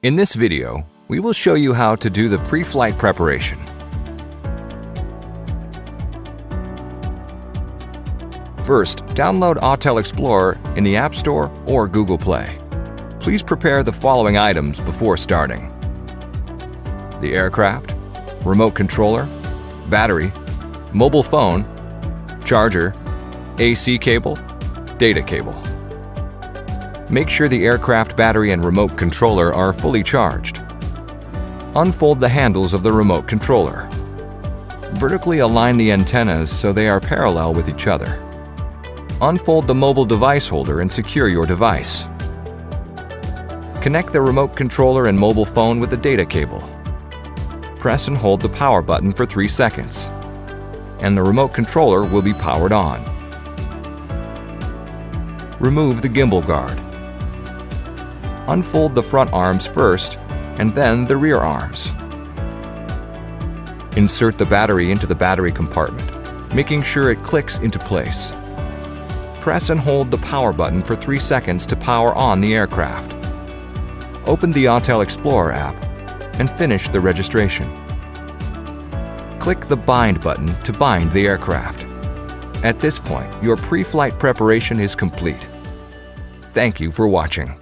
In this video, we will show you how to do the pre-flight preparation. First, download Autel Explorer in the App Store or Google Play. Please prepare the following items before starting: the aircraft, remote controller, battery, mobile phone, charger, AC cable, data cable. Make sure the aircraft battery and remote controller are fully charged. Unfold the handles of the remote controller. Vertically align the antennas so they are parallel with each other. Unfold the mobile device holder and secure your device. Connect the remote controller and mobile phone with the data cable. Press and hold the power button for 3 seconds, and the remote controller will be powered on. Remove the gimbal guard. Unfold the front arms first, and then the rear arms. Insert the battery into the battery compartment, making sure it clicks into place. Press and hold the power button for 3 seconds to power on the aircraft. Open the Autel Explorer app and finish the registration. Click the Bind button to bind the aircraft. At this point, your pre-flight preparation is complete. Thank you for watching.